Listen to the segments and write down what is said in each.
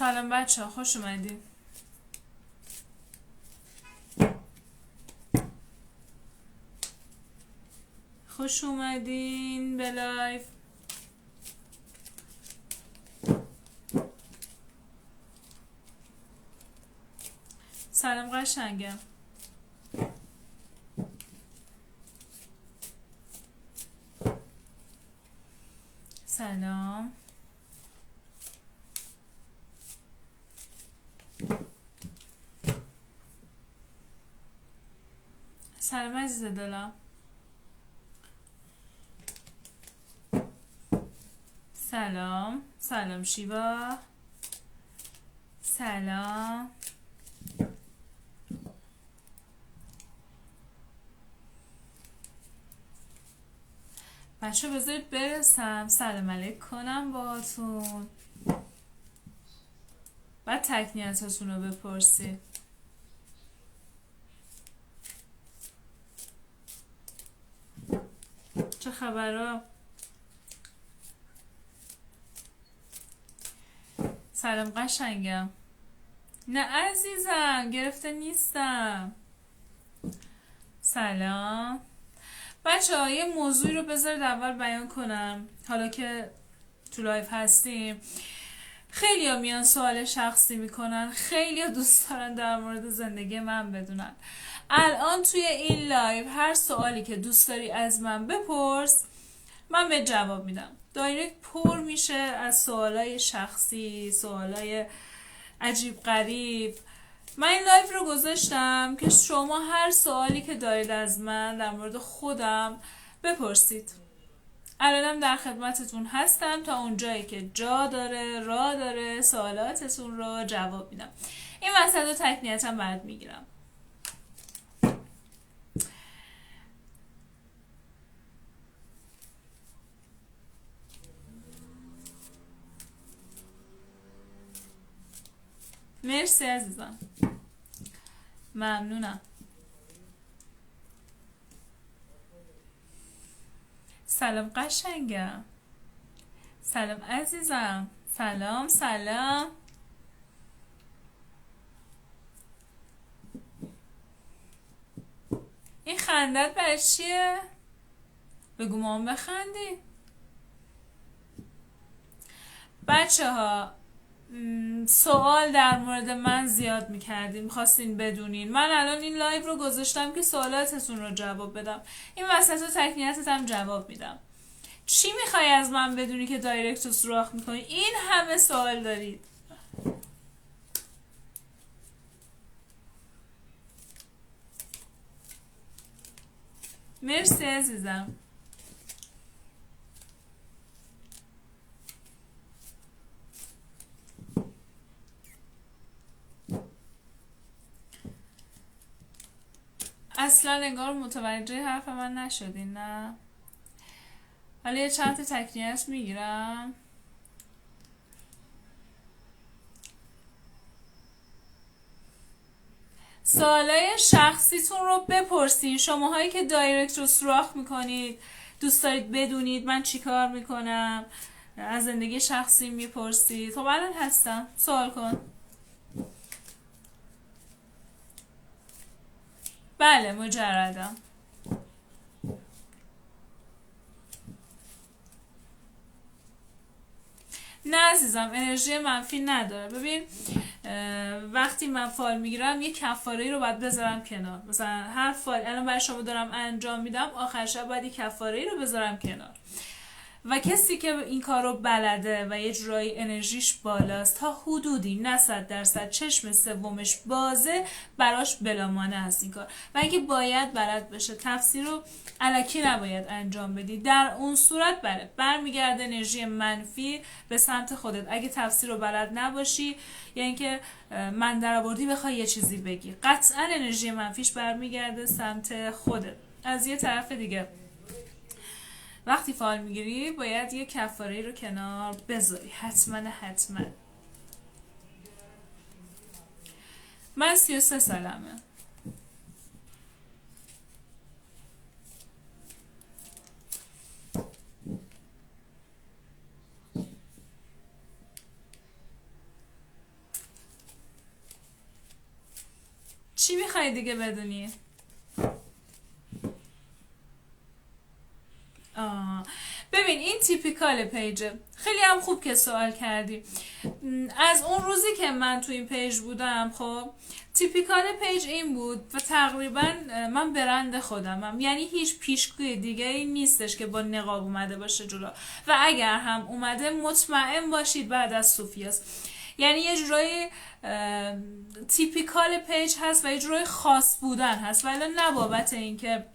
سلام بچه ها، خوش اومدین. خوش اومدین به لایف. سلام قشنگم. سلام. سلام عزیز دلم. سلام. سلام شیوا. سلام. بچه بذارید برسم سلام علیک کنم باهاتون، بعد تکنیتاتون رو بپرسید. چه خبرها؟ سلام قشنگم. نه عزیزم، گرفته نیستم. سلام بچه ها. یه موضوعی رو بذارید اول بیان کنم حالا که تو لایف هستیم. خیلی ها میان سوال شخصی میکنن، خیلی ها دوست دارن در مورد زندگی من بدونن. الان توی این لایف هر سوالی که دوست داری از من بپرس، من به جواب میدم. دایرکت پر میشه از سوالای شخصی، سوالای عجیب غریب. من این لایف رو گذاشتم که شما هر سوالی که دارید از من در مورد خودم بپرسید. الانم در خدمتتون هستم تا اونجایی که جا داره، راه داره، سوالاتتون رو جواب میدم. این وسط رو تکنیتم بعد میگیرم. مرسی عزیزم، ممنونم. سلام قشنگم. سلام عزیزم. سلام سلام. این خندت برای چیه؟ بگو مام بخندی. بچه ها سوال در مورد من زیاد میکردین، میخواستین بدونین. من الان این لایو رو گذاشتم که سوالاتتون رو جواب بدم. این وسط رو تکنیتت هم جواب میدم. چی میخوای از من بدونی که دایرکت رو سوراخ میکنی؟ این همه سوال دارید. مرسی عزیزم. اصلا انگار متوجه حرف من نشدین، نه؟ حالا یه چند تا تکنیت میگیرم. سوالای شخصیتون رو بپرسین. شماهایی که دایرکت رو سوراخ میکنید، دوست دارید بدونید من چی کار میکنم، از زندگی شخصی میپرسید. خب الان هستم، سوال کن. بله مجردم. نه عزیزم، انرژی منفی نداره. ببین وقتی من فال میگیرم یه کفاره رو باید بذارم کنار. مثلا هر فال الان برای شما دارم انجام میدم، آخر شب باید یه کفاره رو بذارم کنار. و کسی که این کار رو بلده و یه جورایی انرژیش بالاست، تا حدودی نه 100% چشم سومش بازه، براش بلامانه هست این کار. و اینکه باید بلد بشه. تفسیر رو الکی نباید انجام بدی. در اون صورت بله برمیگرده انرژی منفی به سمت خودت. اگه تفسیر رو بلد نباشی یا اینکه من درآوردی بخوای یه چیزی بگی، قطعا انرژی منفیش برمیگرده سمت خودت. از یه طرف دیگه وقتی فال میگیری باید یه کفاره رو کنار بذاری. حتما. من 33 سالمه. چی میخوای دیگه بدونی؟ ببین این تیپیکال پیجه. خیلی هم خوب که سوال کردی. از اون روزی که من تو این پیج بودم، خب تیپیکال پیج این بود و تقریبا من برند خودمم، یعنی هیچ پیشگوی دیگه ای نیستش که با نقاب اومده باشه جلو، و اگر هم اومده مطمئن باشید بعد از صوفیاست. یعنی یه جورایی تیپیکال پیج هست و یه جورایی خاص بودن هست، ولی نه بابت اینکه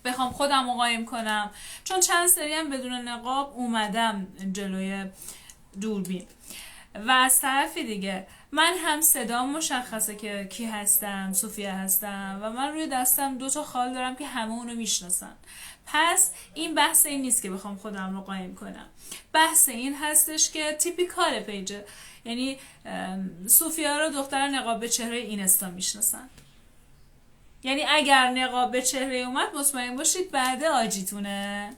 بخوام خودم رو قایم کنم، چون چند سری هم بدون نقاب اومدم جلوی دوربین. و از طرفی دیگه من هم صدام مشخصه که کی هستم، صوفیا هستم، و من روی دستم 2 خال دارم که همه اونو میشناسن. پس این بحث این نیست که بخوام خودم رو قایم کنم، بحث این هستش که تیپیکال پیجه، یعنی صوفیا رو دختر نقاب به چهره اینستا میشناسن. یعنی اگر نقاب به چهره اومد مطمئن باشید بعد آجیتونه.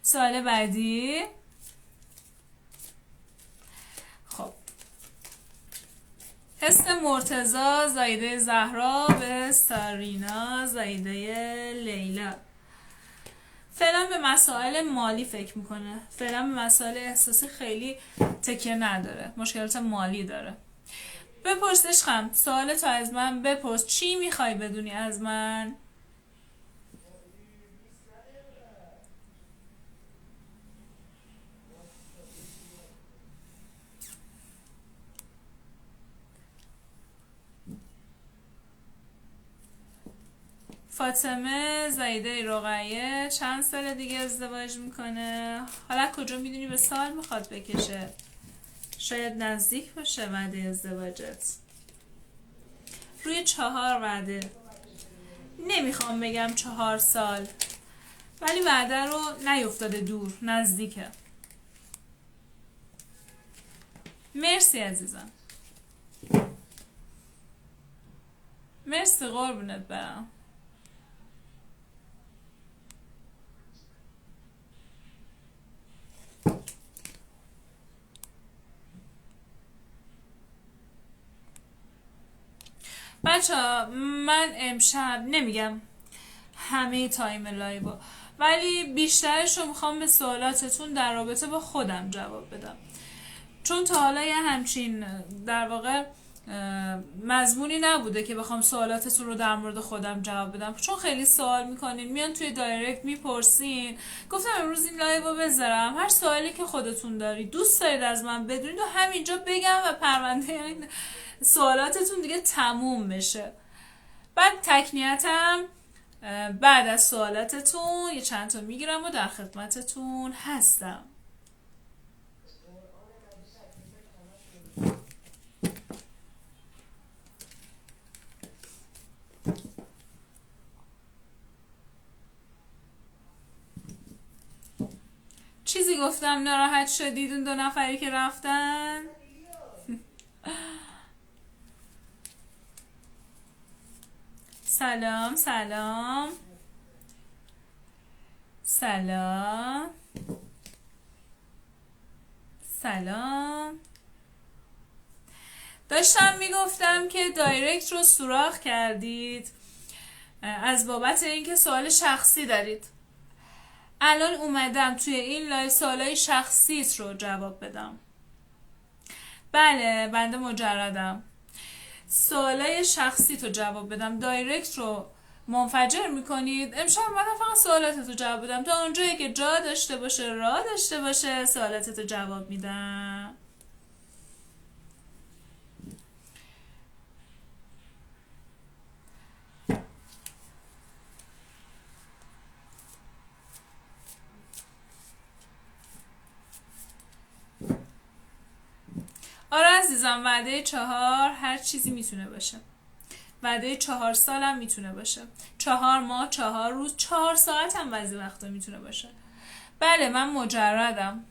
سوال بعدی. خب حس مرتضی زایده زهرا به سارینا زایده لیلا. فعلا به مسائل مالی فکر میکنه، فعلا به مسائل احساسی خیلی تکیه نداره، مشکلات مالی داره. بپرس عشقم، سوالتو از من بپرس، چی میخوای بدونی از من؟ فاطمه زایده رقیه چند سال دیگه ازدواج میکنه؟ حالا کجا میدونی به سال میخواد بکشه؟ شاید نزدیک باشه وعده ازدواجت. روی 4 وعده، نمیخوام بگم 4 سال، ولی وعده رو نیفتاده دور، نزدیکه. مرسی عزیزم، مرسی، قربونت برم. بچه من امشب نمیگم همه تایم لایو، ولی بیشترش رو میخوام به سوالاتتون در رابطه با خودم جواب بدم، چون تا حالا یه همچین در واقع مضمونی نبوده که بخوام سوالاتتون رو در مورد خودم جواب بدم، چون خیلی سوال میکنین، میان توی دایرکت میپرسین. گفتم امروز این لایو رو بذارم، هر سوالی که خودتون دارید دوست دارید از من بدونید و همینجا بگم و پرونده سوالاتتون دیگه تموم بشه. بعد تکنیتم بعد از سوالاتتون یه چند تا میگیرم و در خدمتتون هستم. چیزی گفتم ناراحت شدید اون 2 نفری که رفتن؟ سلام سلام سلام سلام. داشتم میگفتم که دایرکت رو سوراخ کردید از بابت اینکه سوال شخصی دارید. الان اومدم توی این لایو سوالای شخصیت رو جواب بدم. بله بنده مجردم، سوالای شخصیت رو جواب بدم. دایرکت رو منفجر میکنید. امشب اومدم فقط سوالاتت رو جواب بدم، تا اونجایی که جا داشته باشه راه داشته باشه سوالاتت رو جواب میدم. آره عزیزم، وعده 4 هر چیزی میتونه باشه. وعده 4 سال هم میتونه باشه، 4 ماه، 4 روز، 4 ساعت هم بعضی وقتا میتونه باشه. بله من مجردم.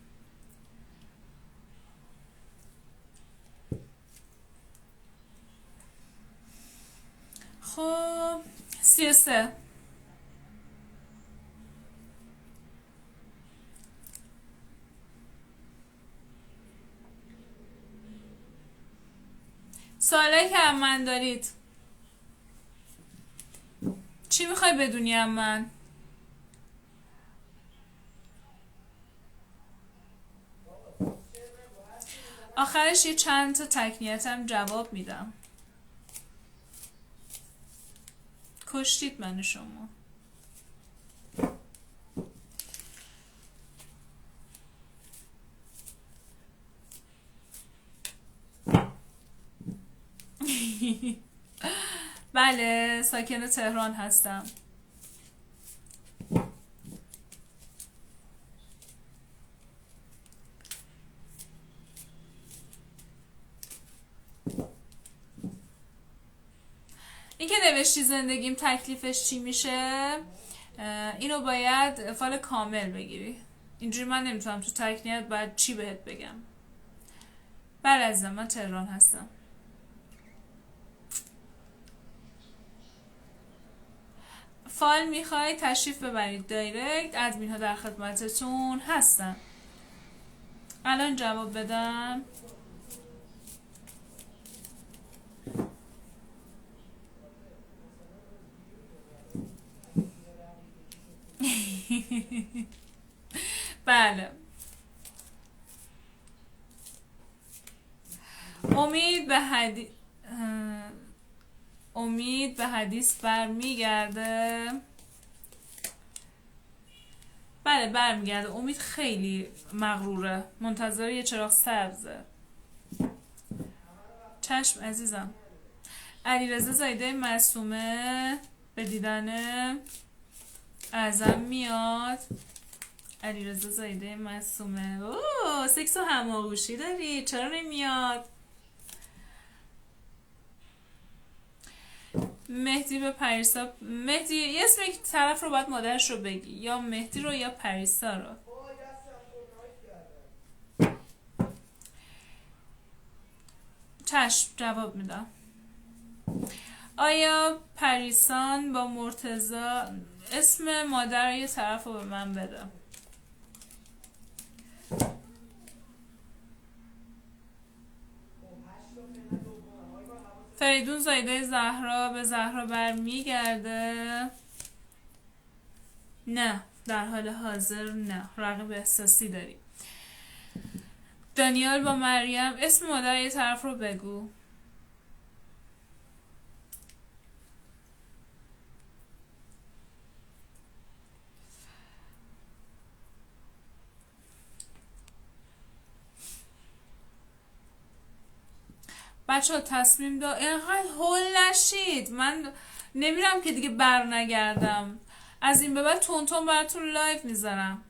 خب 33. سوالی که من دارید چی میخوای بدونیم من؟ آخرش یه چند تا تکنیتم جواب میدم. کشتید من شما. بله ساکن تهران هستم. این که نوشتی زندگیم تکلیفش چی میشه، اینو باید فال کامل بگیری. اینجوری من نمیتونم تو تکنیت باید چی بهت بگم. بله عزیزم من تهران هستم. فال میخوای تشریف ببرید دایرکت، ادمین ها در خدمتتون هستن. الان جواب بدم. بله امید به حدیث برمیگرده. بله برمیگرده. امید خیلی مغروره، منتظر یه چراغ سبزه. چشم عزیزم. علیرضا زایده معصومه به دیدن اعظم میاد. علیرضا زایده معصومه. اوه سکس و هماغوشی داری، چرا نمیاد؟ مهدی به پریسا. مهدی یه اسم یک طرف رو باید مادرش رو بگی، یا مهدی رو یا پریسا رو. چشم جواب میدم. آیا پریسان با مرتضی اسم مادر یه طرف رو به من بده. فریدون زایده زهرا به زهرا برمیگرده. نه در حال حاضر نه، رقیب احساسی داری. دانیال با مریم اسم مادر یه طرف رو بگو. بچه ها تصمیم دار اینقدر هول نشید، من نمیرم که دیگه بر نگردم. از این به بعد تون براتون لایف میذارم.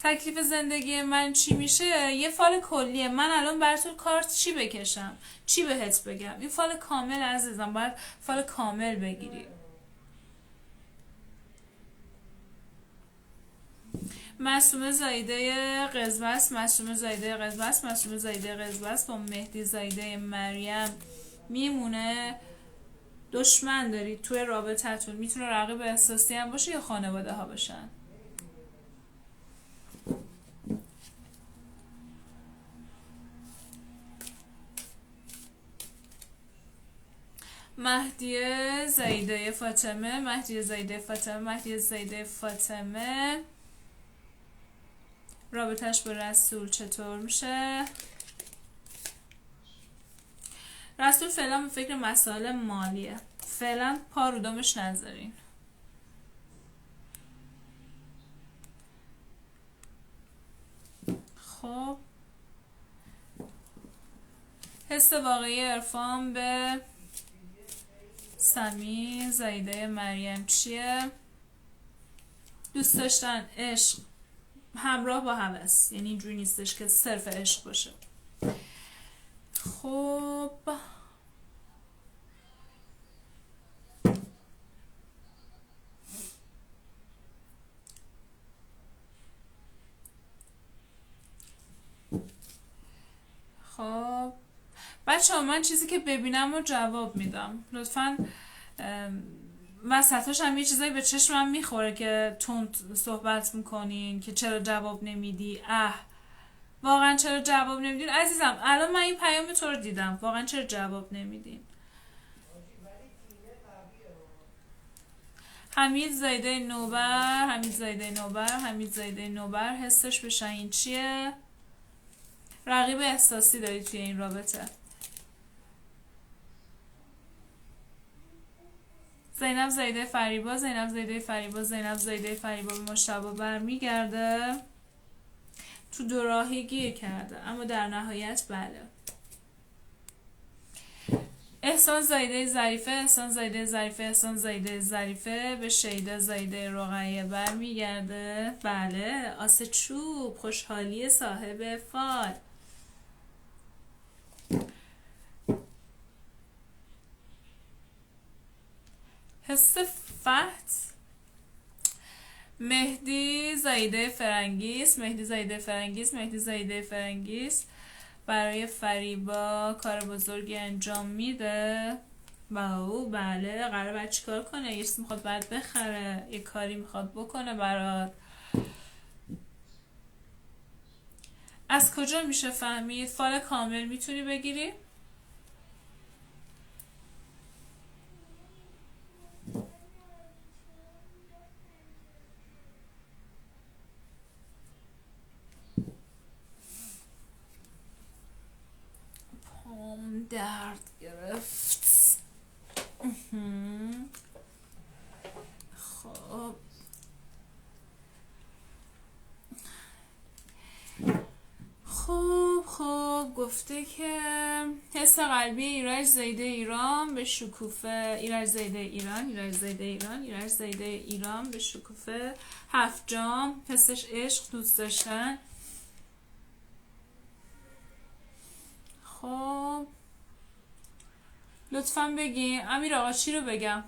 تکلیف زندگی من چی میشه یه فال کلیه. من الان براتون کارت چی بکشم، چی بهت بگم. این فال کامل عزیزم، باید فال کامل بگیری. معصومه زایده قزوست، معصومه زایده قزوست، معصومه زایده قزوست با مهدی زایده مریم میمونه. دشمن دارید توی رابطتون، میتونه رقیب احساسی هم باشه یا خانواده ها باشن. مهدی زایده فاطمه، مهدی زایده فاطمه، مهدی زایده فاطمه رابطش با رسول چطور میشه؟ رسول فعلا به فکر مسائل مالیه، فعلا پا رو دمش نذارین. خب حس واقعی عرفان به سمی زایده مریم چیه؟ دوست داشتن، عشق همراه با هوس، یعنی اینجوری نیستش که صرف عشق باشه. خب خب بچه ها من چیزی که ببینم رو جواب میدم لطفا. وسطاش هم یه چیزایی به چشمم میخوره که تند صحبت میکنین که چرا جواب نمیدی. واقعا چرا جواب نمیدین عزیزم؟ الان من این پیام تو رو دیدم، واقعا چرا جواب نمیدین؟ حمید زایده نوبر، حمید زایده نوبر، حمید زایده نوبر. حسش به شاهین چیه؟ رقیب احساسی داری توی این رابطه. زینب زایده فریبا، زینب زایده فریبا، زینب زایده فریبا به مشتبه برمیگرده. تو دو راهی گیر کرده اما در نهایت بله. احسان زایده ظریفه، احسان زایده ظریفه، احسان زایده ظریفه به شیدا زایده رقیه برمیگرده. بله. آس چوب، خوشحالی صاحب فال. حس فت، مهدی زایده فرنگیس، مهدی زایده فرنگیس، مهدی زایده فرنگیس برای فریبا کار بزرگی انجام میده. واو بله. قراره باید چیکار کنه؟ یه چیزی میخواد باید بخره، یه کاری میخواد بکنه برات. از کجا میشه فهمید؟ فال کامل میتونی بگیری؟ پام درد گرفت. خب خب گفته که حس قلبی ایرج زایده ایران به شکوفه، ایرج زایده ایران، ایرج زایده ایران، ایرج زایده ایران به شکوفه. 7 جام. حسش عشق، دوست داشتن. خب لطفا بگی امیر آقا چی رو بگم؟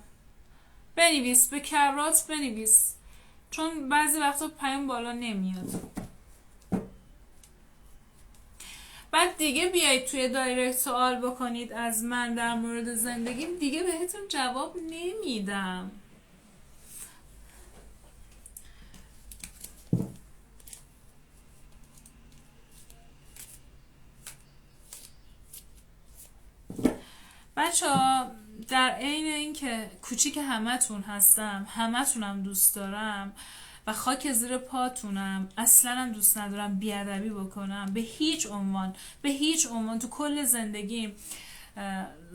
بنویس، به کرات بنویس، چون بعضی وقتا پیام بالا نمیاد. بعد دیگه بیایید توی دایرکت سوال بکنید از من در مورد زندگیم، دیگه بهتون جواب نمیدم. بچه ها در عین اینکه کوچیک همتون هستم، همتونم دوست دارم و خاک زیر پاتونم، اصلا هم دوست ندارم بیادبی بکنم به هیچ عنوان، به هیچ عنوان. تو کل زندگیم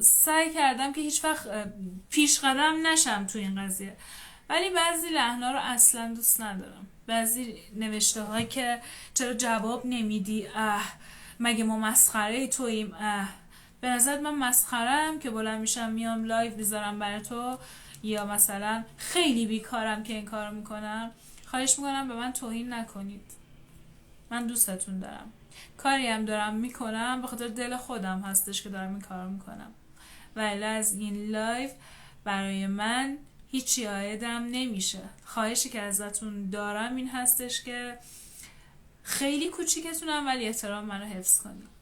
سعی کردم که هیچ وقت پیش قدم نشم تو این قضیه، ولی بعضی لحنا رو اصلا دوست ندارم. بعضی نوشته هایی که چرا جواب نمیدی، مگه ما مسخره توییم، به نظرت من مسخرم که بلند میشم میام لایو میذارم برای تو، یا مثلا خیلی بیکارم که این کارو میکنم؟ خواهش میکنم به من توهین نکنید. من دوستتون دارم، کاری هم دارم میکنم به خاطر دل خودم هستش که دارم این کارو میکنم، ولی از این لایو برای من هیچی عایدم نمیشه. خواهشی که ازتون دارم این هستش که خیلی کوچیکتونم ولی احترام منو حفظ کنید.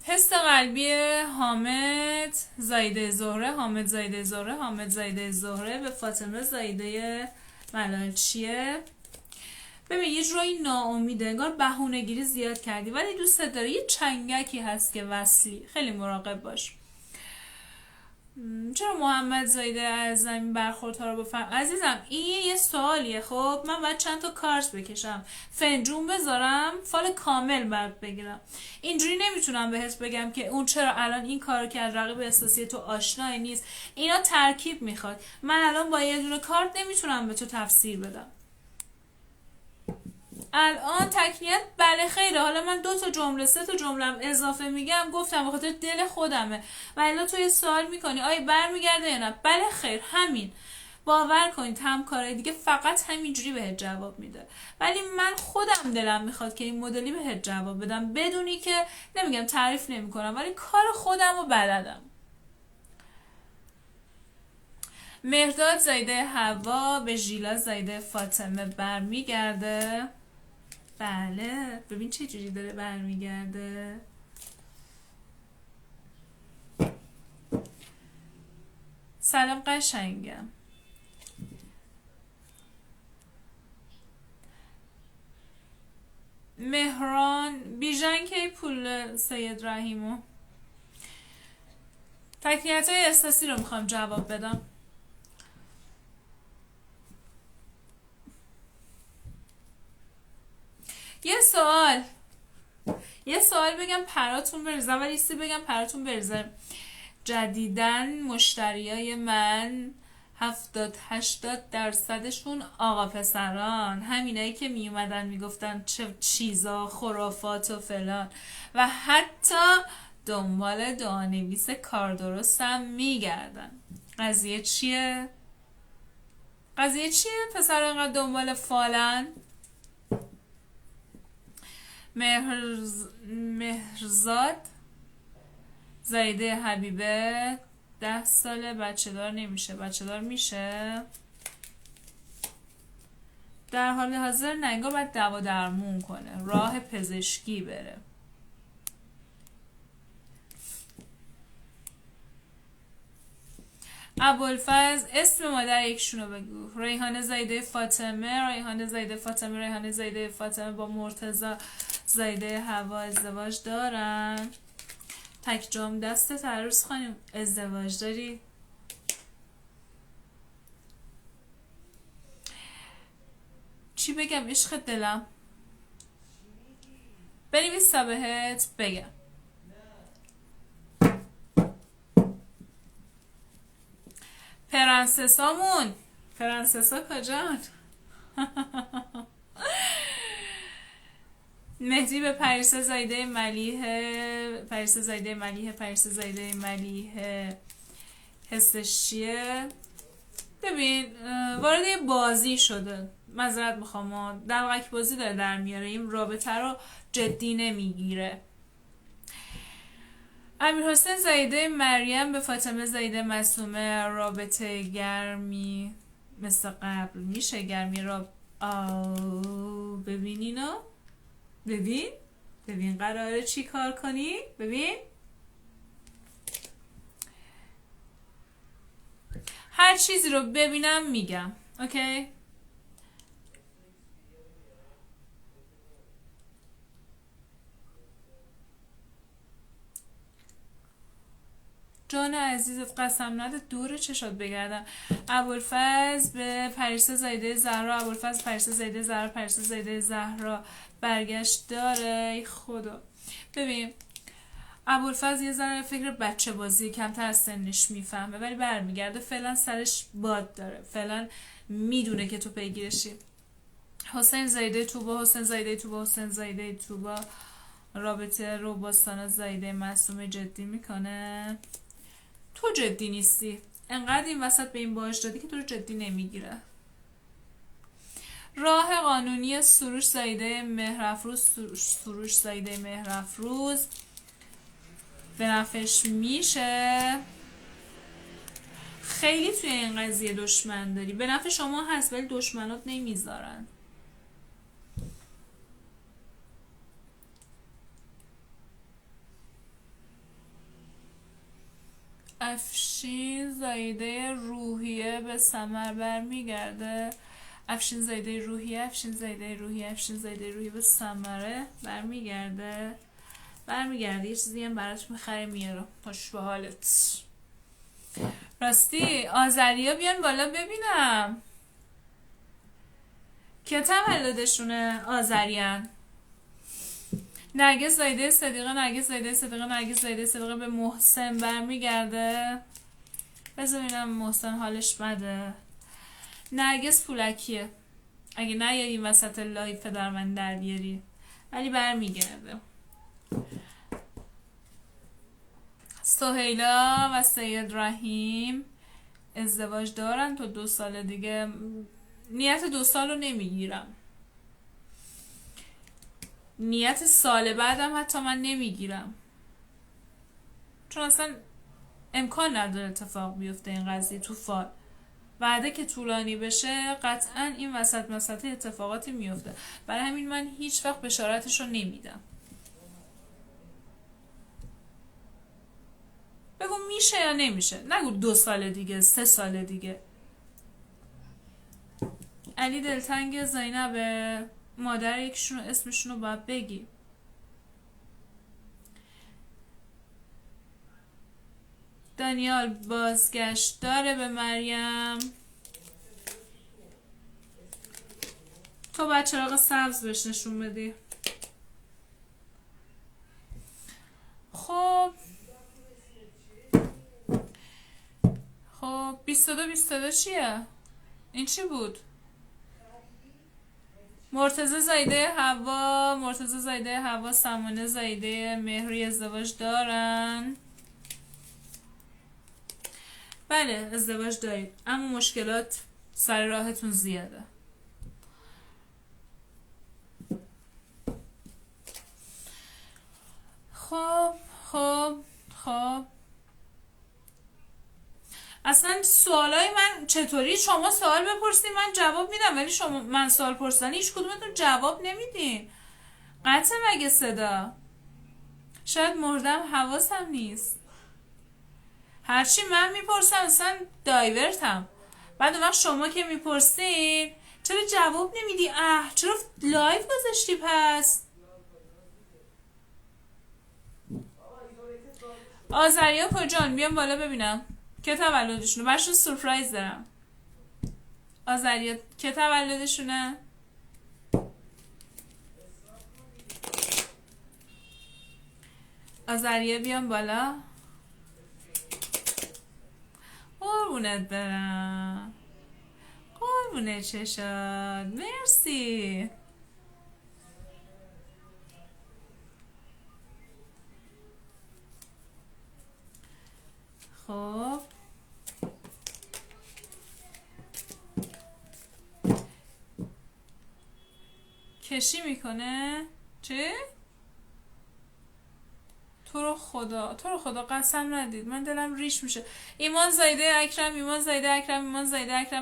حس قلبی حامد زایده زهره، حامد زایده زهره، حامد زایده زهره به فاطمه زایده ملالچیه. ببین یه جورایی ناامیده، انگار بهونه‌گیری زیاد کردی ولی دوست داره. یه چنگکی هست که وصلی، خیلی مراقب باش. چرا محمد زایده از زمین برخوردها رو بفهم؟ عزیزم این یه سوالیه. خب من باید چند تا کارت بکشم، فنجون بذارم، فال کامل بعد بگیرم. اینجوری نمیتونم بهت بگم که اون چرا الان این کارو کرد، رقیب احساسی تو آشنایی نیست. اینا ترکیب میخواد. من الان با یه دونه کارت نمیتونم به تو تفسیر بدم. الان تکنیت بله خیره. حالا من 2 تا جمله 3 تا جملم اضافه میگم، گفتم به خاطر دل خودمه. ولی تو یه سوال میکنی آیا برمیگرده یا نه؟ بله خیر، همین. باور کنید هم کارهای دیگه فقط همینجوری بهت جواب میده، ولی من خودم دلم میخواد که این مدلی بهت جواب بدم، بدونی که نمیگم تعریف نمیکنم ولی کار خودم رو بلدم. مهرداد زایده حوا به ژیلا زایده فاطمه برمیگرده. بله ببین چه جوری داره برمیگرده. سلام قشنگم. مهران بیژن کی پول سید رحیمو تکلیت‌های احساسی رو میخوام جواب بدم. یه سوال بگم پراتون بریزه، ولی سی بگم پراتون بریزه. جدیدن مشتریای من 70-80% آقا پسران، همینایی که میومدن میگفتن چه چیزا خرافات و فلان، و حتی دنبال دعانویس کار درستم میگردن. قضیه چیه؟ پسر انقدر دنبال فالن؟ مهرزاد زایده حبیبه 10 ساله، بچه دار نمیشه. بچه دار میشه در حال حاضر نگاه باید دوا درمون کنه، راه پزشکی بره. ابوالفضل اسم مادر یکشونو بگو. ریحانه زایده فاطمه با مرتضی زایده هوا ازدواج دارن. تک جام دست عروس خانم، ازدواج داری؟ چی بگم عشق دلم؟ بنویسا بهت بگم. پرنسسا کجان؟ مهدی به پریسا زایده ملیحه حسش چیه؟ ببین وارد یه بازی شده، معذرت میخوام، دلغک بازی داره در میاره، این رابطه رو جدی نمیگیره. امیرحسین زایده مریم به فاطمه زایده معصومه رابطه گرمی مثل قبل میشه؟ گرمی را ببین اینو، ببین قراره چی کار کنی؟ ببین هر چیزی رو ببینم میگم. اوکی؟ جان عزیزت قسم نده دور چشات بگردم. ابوالفضل به پریسا زایده زهرا برگشت داره. ای خدا. ببین ابوالفضل یه ذره فکر بچه بازی، کمتر از سنش میفهمه، ولی برمیگرده. فعلا سرش باد داره، فعلا میدونه که تو پیگیرشی. حسین زایده توبا رابطه رو با سانا زایده معصومه جدی میکنه. تو جدی نیستی، انقدر این وسط به این باش دادی که تو رو جدی نمیگیره. راه قانونی سروش زایده مهرافروز به نفعش میشه. خیلی توی این قضیه دشمن داری، به نفع شما هست ولی دشمنات نمیذارن. افشین زایده روحیه به ثمر برمیگرده. افشین زایده روحیه به ثمره برمیگرده. یه چیزی هم برات میخره میاره. خوش به حالت. راستی آذریا بیان بالا ببینم که تولدشونه. آذریان نرگس زایده صدیقه به محسن برمیگرده. بذار ببینم محسن حالش بده. نرگس پولکیه، اگه نیاری این وسط لایف در من در بیاری، ولی برمیگرده. سهیلا و سید رحیم ازدواج دارن تا 2 سال دیگه. نیت 2 سال رو نمیگیرم، نیت سال بعدم حتی من نمیگیرم، چون اصلا امکان نداره اتفاق بیفته این قضیه تو فال. وعده که طولانی بشه قطعا این وسط اتفاقاتی میفته، برای همین من هیچ وقت بشارتش رو نمیدم. بگو میشه یا نمیشه، نگو 2 سال دیگه 3 سال دیگه. علی دلتنگ زینب مادر یکشون اسمشون رو باید بگی. دانیال بازگشت داره به مریم. تو باید چراغ سبز بهش نشون بدی. خب 22 چیه؟ این چی بود؟ مرتضی زایده هوا سمانه زایده مهری ازدواج دارن. بله ازدواج دارید، اما مشکلات سر راهتون زیاده. خب اصلا سوالای من چطوری؟ شما سوال بپرسید من جواب میدم، ولی من سوال پرسیدن هیچ کدومتون جواب نمیدین. قطع مگه صدا؟ شاید مردم حواسم نیست. هرچی من میپرسم اصلا دایورتم. بعد وقت شما که میپرسین چرا جواب نمیدی؟ چرا لایو گذاشتی پس؟ آذریا کجان؟ بیام بالا ببینم که تولدشونه. برشون سورپرایز دارم. آذریا که تولدشونه؟ آذریا بیام بالا. قربونت برم. قربونه چشات. مرسی. خب کشی میکنه؟ چه؟ تو رو خدا قسم ندید، من دلم ریش میشه. ایمان زایده اکرم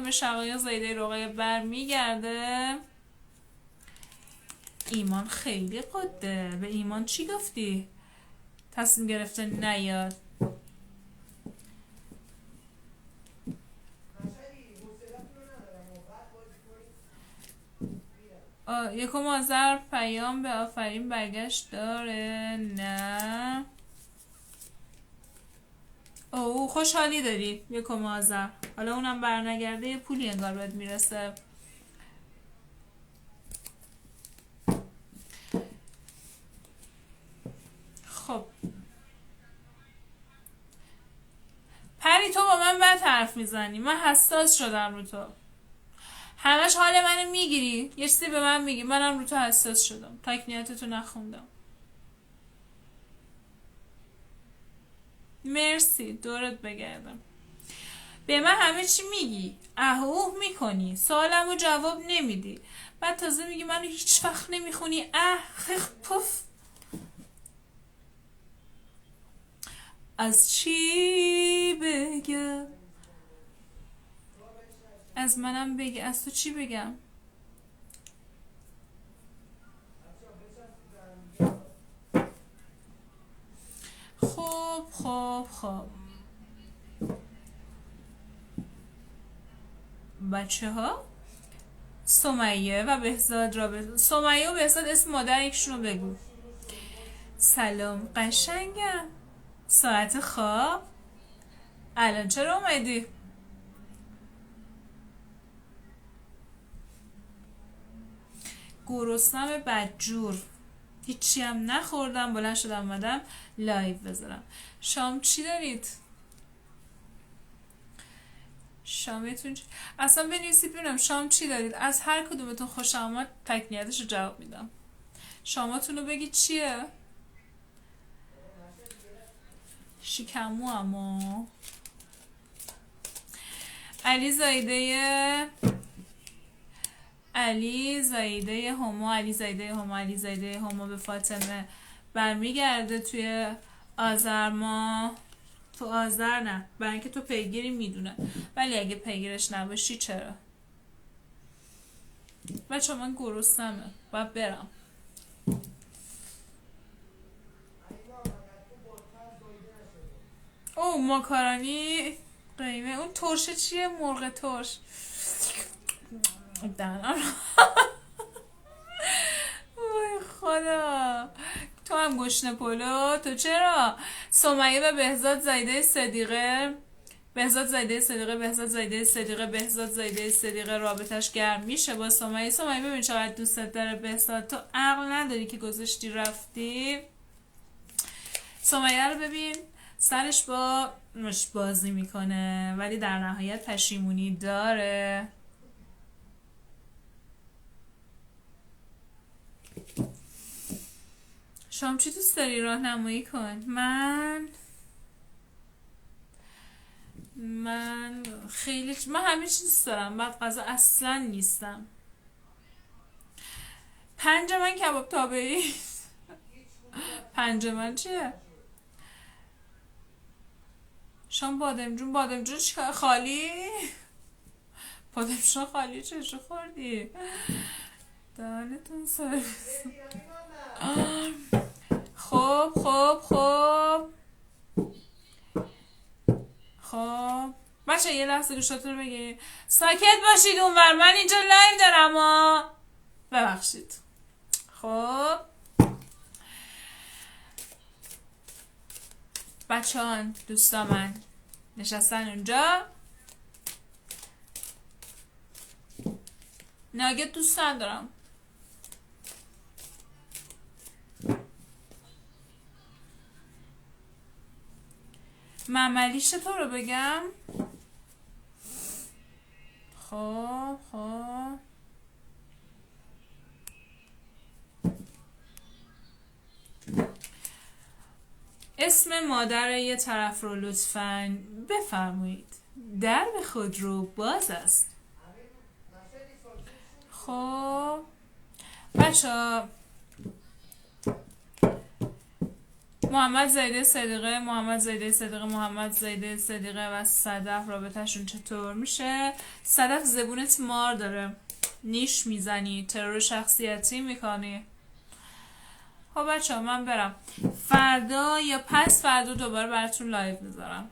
به شقایق زایده رقیه بر میگرده. ایمان خیلی قده. به ایمان چی گفتی؟ تصمیم گرفته نیاد. یکم آذر پیام به آفرین برگشت داره. نه خوشحالی داری یکم آذر. حالا اونم برنگرده یه پولی انگار باید میرسه. خب پری تو با من بد حرف میزنی، من حساس شدم رو تو. همش حال منو میگیری، یه چیزی به من میگی، منم رو تو حساس شدم. تکنیتتو نخوندم. مرسی، دورت بگردم. به من همه چی میگی، اوه میکنی، سوالمو جواب نمیدی، بعد تازه میگی منو هیچ وقت نمیخونی. پف. از چی بگم؟ از منم بگی، از تو چی بگم؟ خب بچه ها سمیه و بهزاد سمیه و بهزاد اسم مادر یکشونو بگو. سلام قشنگم، ساعت خواب؟ الان چرا اومدی؟ گرسنم بدجور، هیچی هم نخوردم، بلند شدم اومدم لایو بذارم. شام چی دارید؟ شامتون اصلا بنویسید ببینم شام چی دارید. از هر کدومتون خوش آمد تکنیتش رو جواب میدم. شاماتون رو بگید چیه؟ شکمو اما علی زایده هما به فاطمه برمیگرده توی آذر ماه. تو آذر نه، برای اینکه تو پیگیری میدونه، ولی اگه پیگیرش نباشی چرا؟ بچه من گرسنمه باید برم. ماکارونی قیمه. اون ترشه چیه؟ مرغ ترش. وای خدا، تو هم گشنه پلو. تو چرا سمیه و بهزاد زایده صدیقه، بهزاد زایده صدیقه، بهزاد زایده صدیقه، بهزاد زایده صدیقه رابطش گرم میشه با سمیه. سمیه ببین چقدر دوستت داره بهزاد، تو عقل نداری که گذاشتی رفتی. سمیه رو ببین سرش با مش بازی میکنه ولی در نهایت پشیمونی داره. شام چی دوست داری راهنمایی کن؟ من خیلی من همه چی دوست دارم، بعد غذا اصلا نیستم. 5 من کباب تابعی. 5 من چیه؟ شام بادمجون چیکار خالی؟ بادمجون خالی چشو خوردی؟ دهنتون سرویس. خب بچه یه لحظه گوشاتون رو بگیرید، ساکت باشید اونور، من اینجا لایو دارم ببخشید. خب بچه‌هان دوستا من نشستن اونجا، ناگت دوست ندارم. مملیش تو رو بگم. خب اسم مادر یه طرف رو لطفاً بفرمایید. درب خود رو باز است. خب بچه محمد زیده صدیقه، محمد زیده صدیقه، محمد زیده صدیقه و صدف رابطهشون چطور میشه؟ صدف زبونت مار داره، نیش میزنی، ترور شخصیتی میکنی. خب بچه من برم، فردا یا پس فردا دوباره براتون لایو میذارم.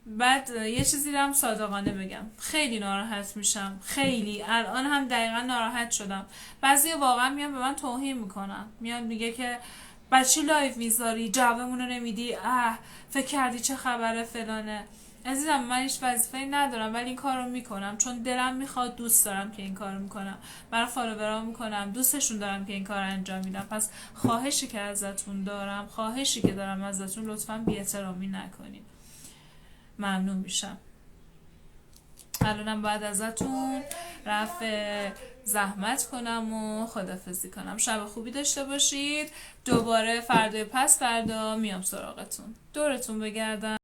بعد یه چیزی رو هم صادقانه بگم، خیلی ناراحت میشم، خیلی الان هم دقیقا ناراحت شدم. بعضی واقعا میان به من توهین میکنن، میان میگه که بچه لایو میذاری جوابمون رو نمیدی، فکر کردی چه خبره فلانه. عزیزم من هیچ وظیفه‌ای ندارم ولی این کارو میکنم چون دلم میخواد، دوست دارم که این کارو میکنم، برای فالوورام میکنم، دوستشون دارم که این کار انجام میدم. پس خواهشی که ازتون دارم، خواهشی که دارم ازتون، لطفاً بی‌احترامی نکنید، ممنون میشم. الانم باید ازتون رفع زحمت کنم و خدافظی کنم. شب خوبی داشته باشید. دوباره فردا پس فردا میام سراغتون، دورتون بگردم.